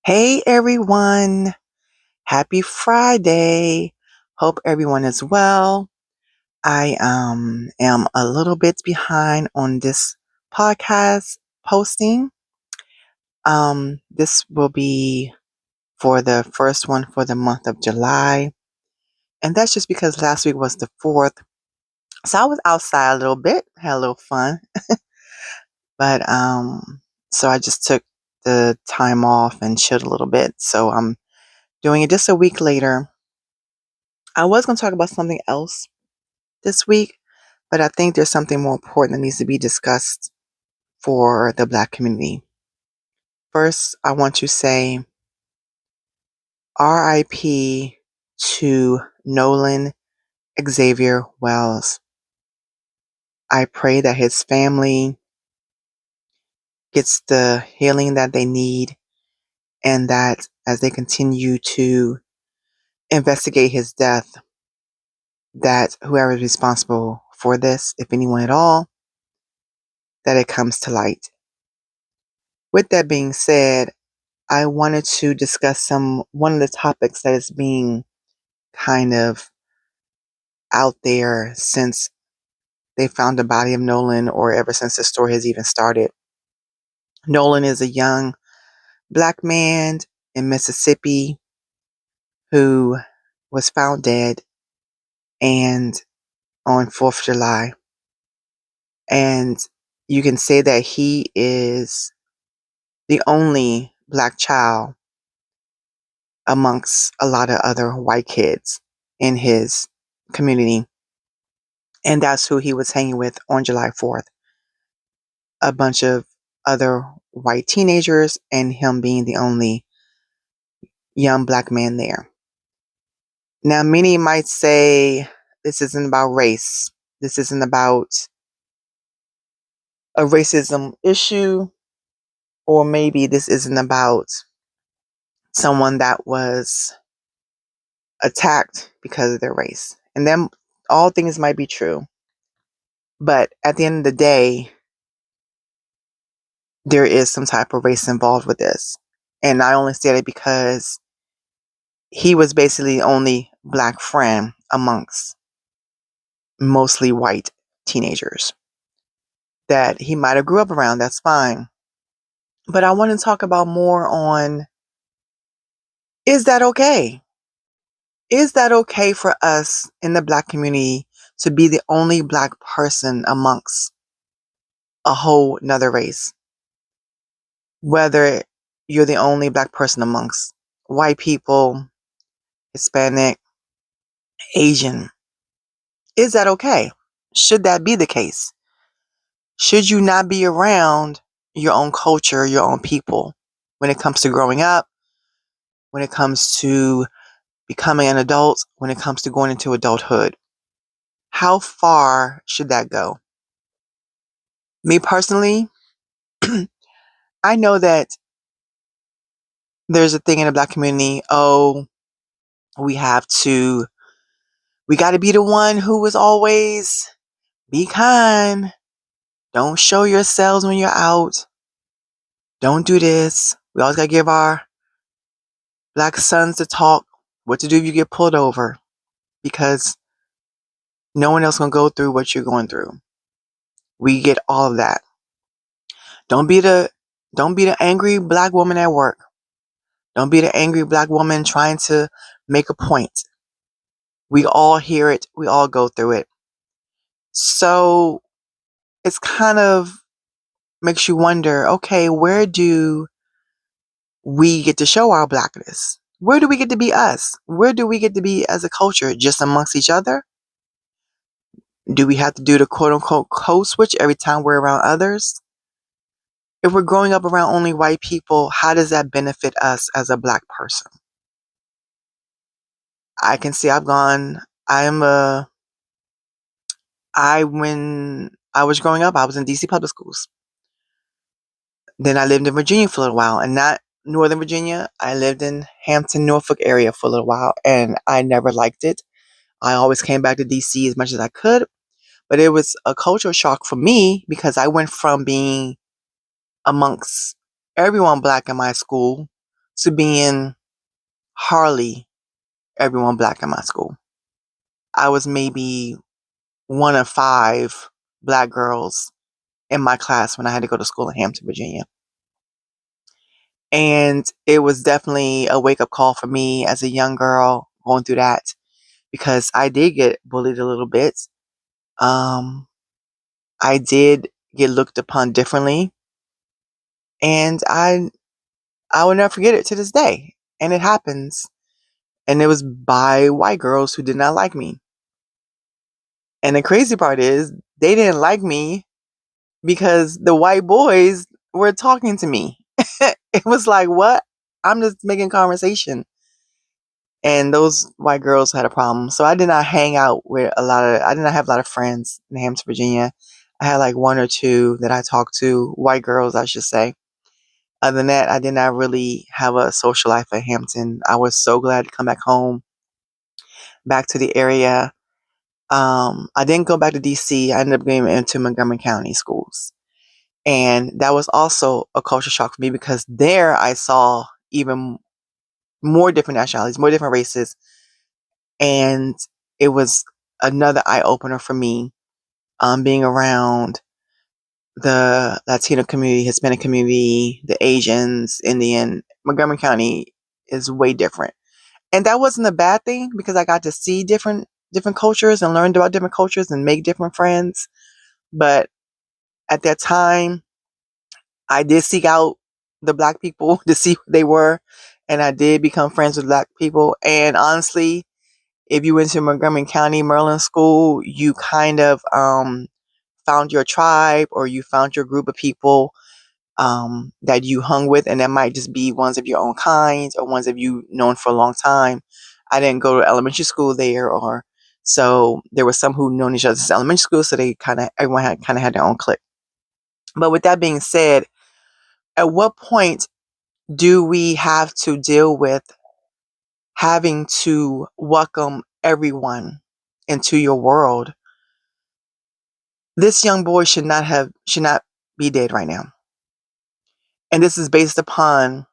Hey everyone, happy Friday. Hope everyone is well. I am a little bit behind on this podcast posting. This will be for the first one for the month of July. And that's just because last week was the 4th. So I was outside a little bit, had a little fun. But so I just took the time off and chilled a little bit. So I'm doing it just a week later. I was going to talk about something else this week, but I think there's something more important that needs to be discussed for the Black community. First, I want to say RIP to Nolan Xavier Wells. I pray that his family gets the healing that they need, and that as they continue to investigate his death, that whoever is responsible for this, if anyone at all, that it comes to light. With that being said, I wanted to discuss one of the topics that is being kind of out there since they found the body of Nolan, or ever since the story has even started. Nolan is a young Black man in Mississippi who was found dead and on 4th of July. And you can say that he is the only Black child amongst a lot of other white kids in his community. And that's who he was hanging with on July 4th. A bunch of other white teenagers, and him being the only young Black man there. Now, many might say this isn't about race. This isn't about a racism issue, or maybe this isn't about someone that was attacked because of their race. And then all things might be true. But at the end of the day, there is some type of race involved with this. And I only say that because he was basically the only Black friend amongst mostly white teenagers that he might have grew up around. That's fine. But I want to talk about more on, is that okay? Is that okay for us in the Black community to be the only Black person amongst a whole nother race? Whether you're the only Black person amongst white people, Hispanic, Asian, is that okay? Should that be the case? Should you not be around your own culture, your own people, when it comes to growing up, when it comes to becoming an adult, when it comes to going into adulthood? How far should that go? Me personally, I know that there's a thing in the Black community, we got to be the one who is always be kind. Don't show yourselves when you're out. Don't do this. We always got to give our Black sons to talk what to do if you get pulled over, because no one else gonna go through what you're going through. We get all of that. Don't be the angry Black woman at work. Don't be the angry Black woman trying to make a point. We all hear it. We all go through it. So it's kind of makes you wonder, okay, where do we get to show our Blackness? Where do we get to be us? Where do we get to be as a culture? Just amongst each other? Do we have to do the quote unquote code switch every time we're around others? If we're growing up around only white people, how does that benefit us as a Black person? I can see when I was growing up, I was in DC public schools. Then I lived in Virginia for a little while, and not Northern Virginia. I lived in Hampton, Norfolk area for a little while, and I never liked it. I always came back to DC as much as I could, but it was a cultural shock for me because I went from being amongst everyone Black in my school to being hardly everyone black in my school. I was maybe one of 5 black girls in my class when I had to go to school in Hampton, Virginia. And it was definitely a wake-up call for me as a young girl going through that, because I did get bullied a little bit. I did get looked upon differently, and I will never forget it to this day. And it happens. And it was by white girls who did not like me. And the crazy part is, they didn't like me because the white boys were talking to me. It was like, what? I'm just making conversation. And those white girls had a problem. So I did not hang out with I did not have a lot of friends in Hampton, Virginia. I had like 1 or 2 that I talked to, white girls, I should say. Other than that, I did not really have a social life at Hampton. I was so glad to come back home, back to the area. I didn't go back to DC. I ended up going into Montgomery County schools. And that was also a culture shock for me, because there I saw even more different nationalities, more different races. And it was another eye opener for me, being around the Latino community, Hispanic community, the Asians, Indian. Montgomery County is way different. And that wasn't a bad thing, because I got to see different cultures and learned about different cultures and make different friends. But at that time, I did seek out the black people to see who they were, and I did become friends with black people. And honestly, if you went to Montgomery County, Maryland school, you kind of found your tribe, or you found your group of people that you hung with, and that might just be ones of your own kind or ones of you known for a long time. I didn't go to elementary school there, or so there were some who known each other since elementary school, so everyone had their own clique. But with that being said, at what point do we have to deal with having to welcome everyone into your world? This young boy should not be dead right now. And this is based upon,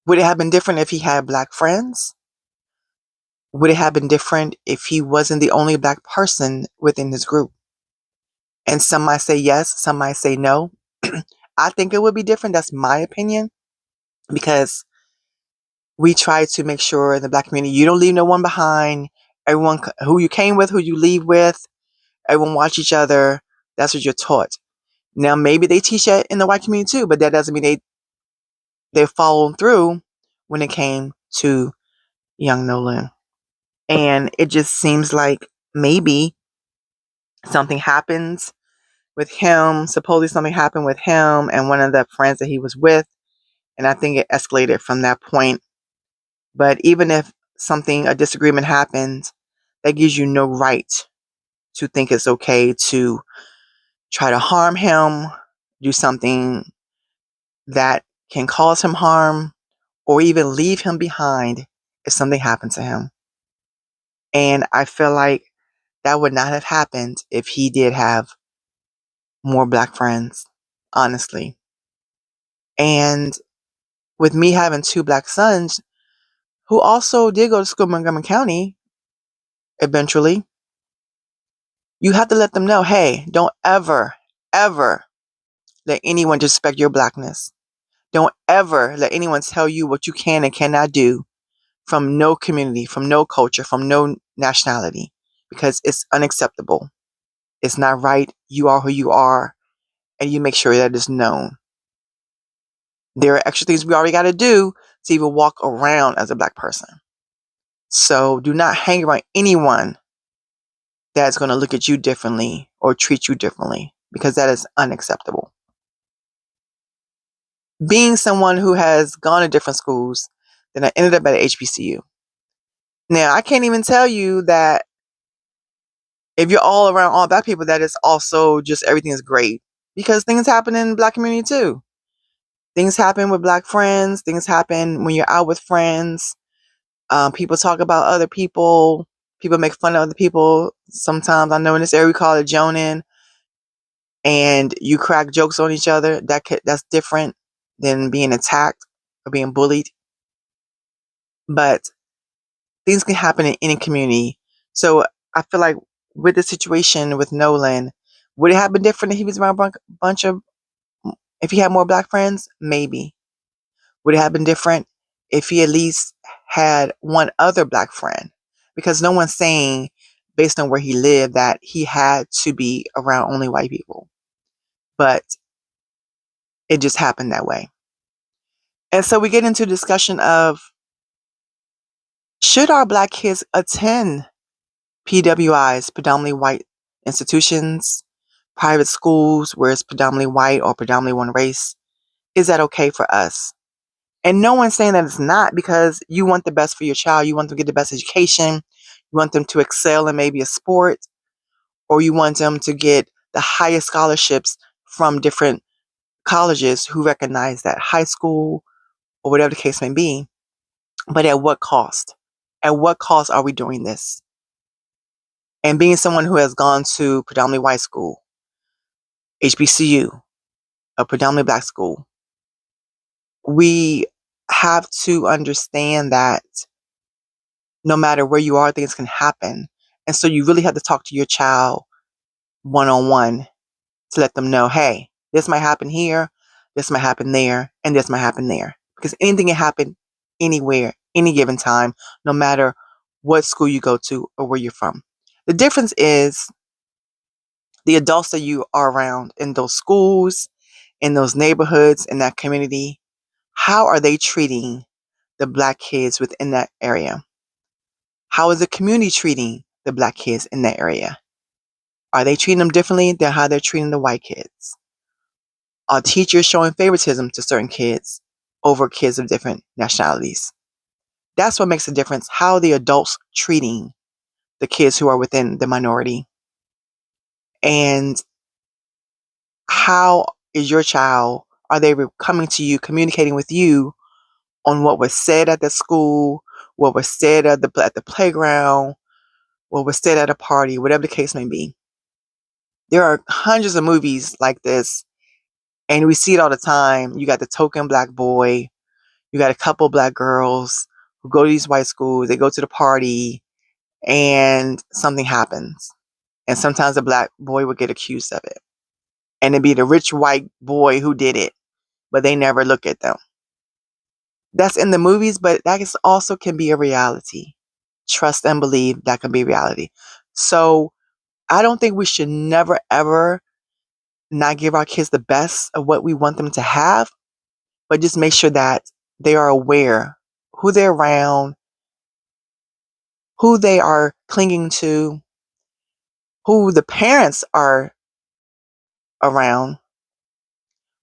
would it have been different if he had black friends? Would it have been different if he wasn't the only black person within his group? And some might say yes, some might say no. I think it would be different. That's my opinion, because we try to make sure in the black community, you don't leave no one behind. Everyone who you came with, who you leave with, everyone watch each other. That's what you're taught. Now, maybe they teach that in the white community too, but that doesn't mean they followed through when it came to young Nolan. And it just seems like maybe something happens with him. Supposedly something happened with him and one of the friends that he was with. And I think it escalated from that point. But even if a disagreement happens, that gives you no right to think it's okay to try to harm him, do something that can cause him harm, or even leave him behind if something happened to him. And I feel like that would not have happened if he did have more black friends, honestly. And with me having 2 black sons who also did go to school in Montgomery County eventually, you have to let them know, hey, don't ever, ever let anyone disrespect your blackness. Don't ever let anyone tell you what you can and cannot do, from no community, from no culture, from no nationality, because it's unacceptable. It's not right. You are who you are, and you make sure that is known. There are extra things we already got to do to even walk around as a black person. So do not hang around anyone that's going to look at you differently or treat you differently, because that is unacceptable. Being someone who has gone to different schools, then I ended up at HBCU. Now, I can't even tell you that if you're all around all black people, that is also just everything is great, because things happen in the black community too. Things happen with black friends. Things happen when you're out with friends. People talk about other people. People make fun of other people. Sometimes, I know in this area we call it joning, and you crack jokes on each other. That's different than being attacked or being bullied. But things can happen in any community. So I feel like with the situation with Nolan, would it have been different if he was around a bunch of, if he had more black friends? Maybe. Would it have been different if he at least had one other black friend? Because no one's saying, based on where he lived, that he had to be around only white people. But it just happened that way. And so we get into a discussion of, should our black kids attend PWIs, predominantly white institutions, private schools where it's predominantly white or predominantly one race? Is that okay for us? And no one's saying that it's not, because you want the best for your child. You want them to get the best education. You want them to excel in maybe a sport, or you want them to get the highest scholarships from different colleges who recognize that, high school or whatever the case may be. But at what cost? At what cost are we doing this? And being someone who has gone to predominantly white school, HBCU, a predominantly black school, we have to understand that no matter where you are, things can happen. And so you really have to talk to your child one-on-one to let them know, hey, this might happen here, this might happen there, and this might happen there. Because anything can happen anywhere, any given time, no matter what school you go to or where you're from. The difference is the adults that you are around in those schools, in those neighborhoods, in that community. How are they treating the black kids within that area? How is the community treating the black kids in that area? Are they treating them differently than how they're treating the white kids? Are teachers showing favoritism to certain kids over kids of different nationalities? That's what makes a difference. How are the adults treating the kids who are within the minority? And how is your child, are they coming to you, communicating with you on what was said at the school, what was said at the playground, what was said at a party, whatever the case may be? There are hundreds of movies like this, and we see it all the time. You got the token black boy, you got a couple black girls who go to these white schools, they go to the party, and something happens. And sometimes a black boy will get accused of it. And it'd be the rich white boy who did it, but they never look at them. That's in the movies, but that also can be a reality. Trust and believe that can be reality. So I don't think we should never, ever not give our kids the best of what we want them to have, but just make sure that they are aware who they're around, who they are clinging to, who the parents are around.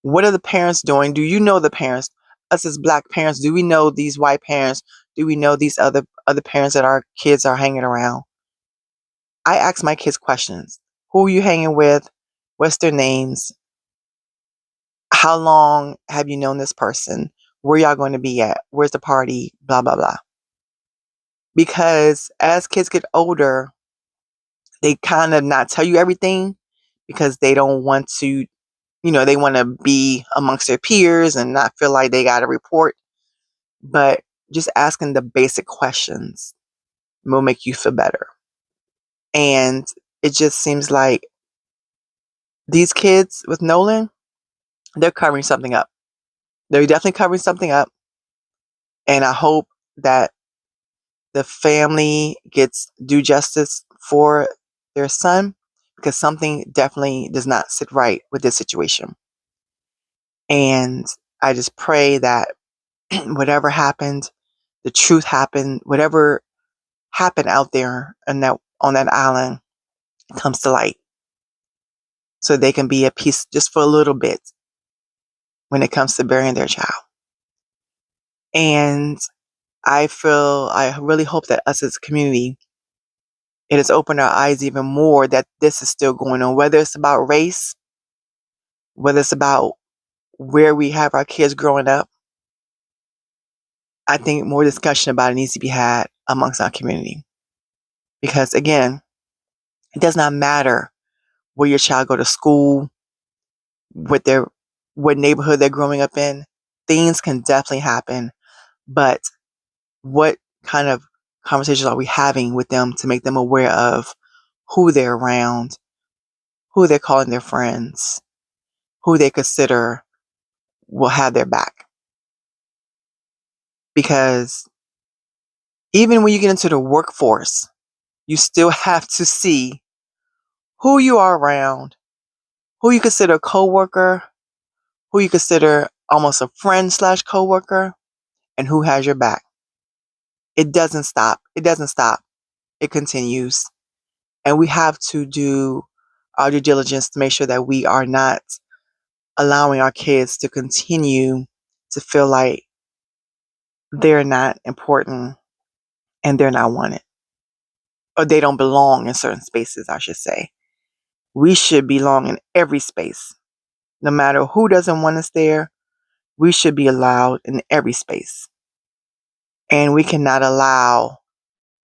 What are the parents doing? Do you know the parents? Us as black parents, do we know these white parents? Do we know these other parents that our kids are hanging around? I ask my kids questions. Who are you hanging with? What's their names? How long have you known this person? Where y'all going to be at? Where's the party? Blah, blah, blah. Because as kids get older, they kind of not tell you everything because they don't want to, they want to be amongst their peers and not feel like they got to report. But just asking the basic questions will make you feel better. And it just seems like these kids with Nolan, they're covering something up. They're definitely covering something up. And I hope that the family gets due justice for their son, because something definitely does not sit right with this situation. And I just pray that whatever happened, the truth happened, whatever happened out there on that island comes to light, so they can be at peace just for a little bit when it comes to burying their child. And I really hope that us as a community, it has opened our eyes even more that this is still going on, whether it's about race, whether it's about where we have our kids growing up. I think more discussion about it needs to be had amongst our community. Because again, it does not matter where your child go to school, what neighborhood they're growing up in. things can definitely happen, but what kind of conversations are we having with them to make them aware of who they're around, who they're calling their friends, who they consider will have their back? Because even when you get into the workforce, you still have to see who you are around, who you consider a coworker, who you consider almost a friend slash coworker, and who has your back. It doesn't stop. It doesn't stop. It continues. And we have to do our due diligence to make sure that we are not allowing our kids to continue to feel like they're not important and they're not wanted, or they don't belong in certain spaces, I should say. We should belong in every space. No matter who doesn't want us there, we should be allowed in every space. And we cannot allow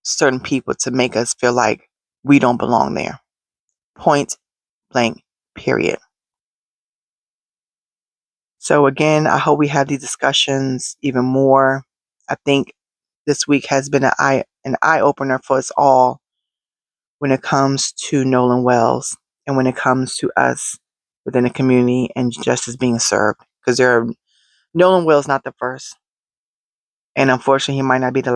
certain people to make us feel like we don't belong there. Point blank, period. So again, I hope we have these discussions even more. I think this week has been an eye opener for us all when it comes to Nolan Wells and when it comes to us within the community and justice being served. Because Nolan Wells not the first, and unfortunately, he might not be the